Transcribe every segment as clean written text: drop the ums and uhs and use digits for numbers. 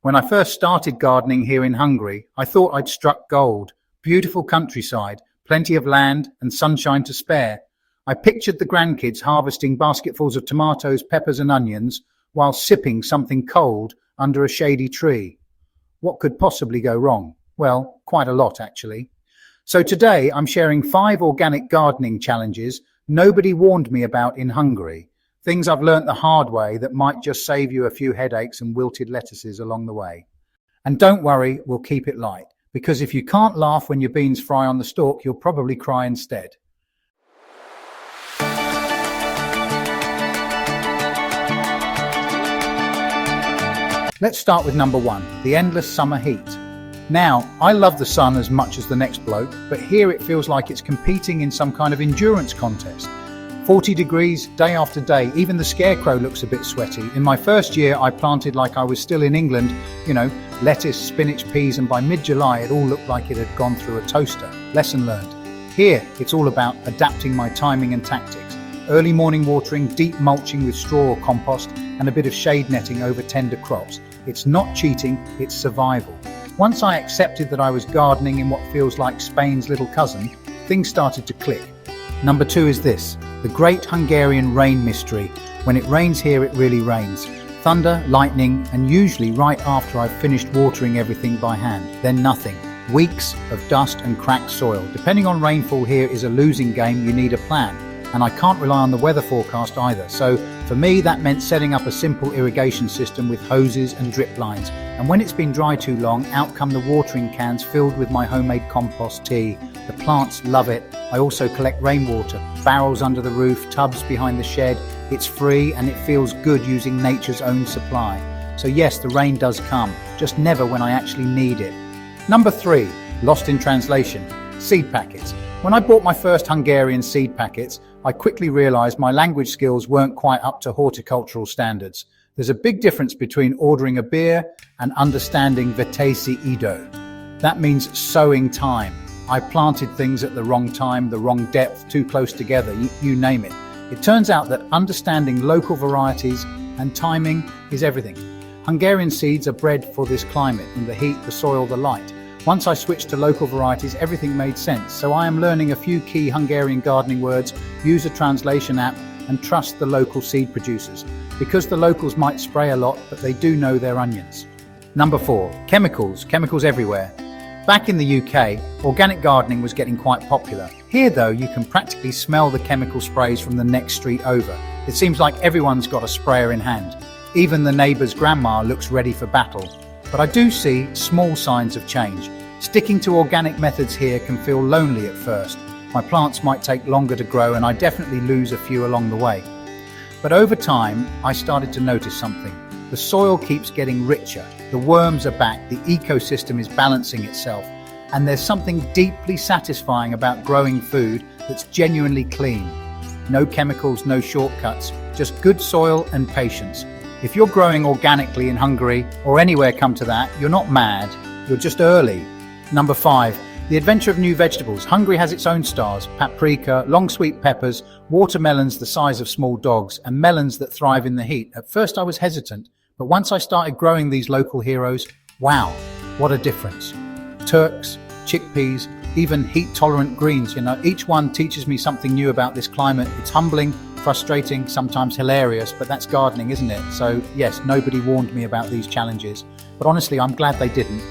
When I first started gardening here in Hungary, I thought I'd struck gold. Beautiful countryside, plenty of land and sunshine to spare. I pictured the grandkids harvesting basketfuls of tomatoes, peppers and onions while sipping something cold under a shady tree. What could possibly go wrong? Well, quite a lot actually. So today I'm sharing 5 organic gardening challenges nobody warned me about in Hungary. Things I've learnt the hard way that might just save you a few headaches and wilted lettuces along the way. And don't worry, we'll keep it light, because if you can't laugh when your beans fry on the stalk, you'll probably cry instead. Let's start with number 1, the endless summer heat. Now, I love the sun as much as the next bloke, but here it feels like it's competing in some kind of endurance contest. 40 degrees day after day, even the scarecrow looks a bit sweaty. In my first year, I planted like I was still in England, lettuce, spinach, peas, and by mid-July it all looked like it had gone through a toaster. Lesson learned. Here, it's all about adapting my timing and tactics. Early morning watering, deep mulching with straw or compost, and a bit of shade netting over tender crops. It's not cheating, it's survival. Once I accepted that I was gardening in what feels like Spain's little cousin, things started to click. Number 2 is this, the great Hungarian rain mystery. When it rains here, it really rains. Thunder, lightning, and usually right after I've finished watering everything by hand. Then nothing. Weeks of dust and cracked soil. Depending on rainfall here is a losing game, you need a plan. And I can't rely on the weather forecast either. So for me, that meant setting up a simple irrigation system with hoses and drip lines. And when it's been dry too long, out come the watering cans filled with my homemade compost tea. The plants love it. I also collect rainwater, barrels under the roof, tubs behind the shed. It's free and it feels good using nature's own supply. So yes, the rain does come, just never when I actually need it. Number 3, lost in translation, seed packets. When I bought my first Hungarian seed packets, I quickly realized my language skills weren't quite up to horticultural standards. There's a big difference between ordering a beer and understanding vetési idő. That means sowing time. I planted things at the wrong time, the wrong depth, too close together, you name it. It turns out that understanding local varieties and timing is everything. Hungarian seeds are bred for this climate, in the heat, the soil, the light. Once I switched to local varieties, everything made sense. So I am learning a few key Hungarian gardening words, use a translation app, and trust the local seed producers. Because the locals might spray a lot, but they do know their onions. Number 4, chemicals everywhere. Back in the UK, organic gardening was getting quite popular. Here though, you can practically smell the chemical sprays from the next street over. It seems like everyone's got a sprayer in hand. Even the neighbour's grandma looks ready for battle. But I do see small signs of change. Sticking to organic methods here can feel lonely at first. My plants might take longer to grow and I definitely lose a few along the way. But over time, I started to notice something. The soil keeps getting richer, the worms are back, the ecosystem is balancing itself, and there's something deeply satisfying about growing food that's genuinely clean. No chemicals, no shortcuts, just good soil and patience. If you're growing organically in Hungary, or anywhere come to that, you're not mad, you're just early. Number 5, the adventure of new vegetables. Hungary has its own stars, paprika, long sweet peppers, watermelons the size of small dogs, and melons that thrive in the heat. At first I was hesitant, but once I started growing these local heroes, wow, what a difference. Turks, chickpeas, even heat-tolerant greens, each one teaches me something new about this climate. It's humbling, frustrating, sometimes hilarious, but that's gardening, isn't it? So yes, nobody warned me about these challenges, but honestly, I'm glad they didn't,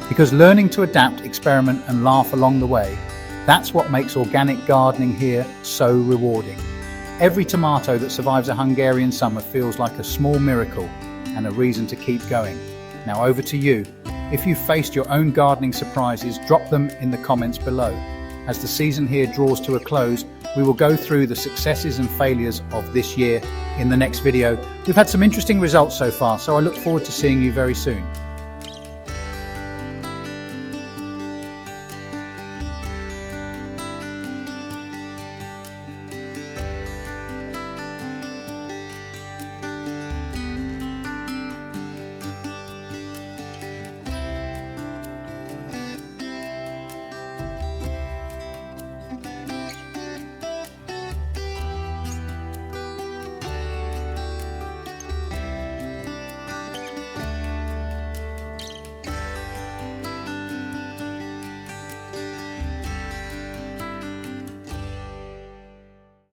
because learning to adapt, experiment, and laugh along the way, that's what makes organic gardening here so rewarding. Every tomato that survives a Hungarian summer feels like a small miracle and a reason to keep going. Now over to you. If you've faced your own gardening surprises, drop them in the comments below. As the season here draws to a close, we will go through the successes and failures of this year in the next video. We've had some interesting results so far, so I look forward to seeing you very soon.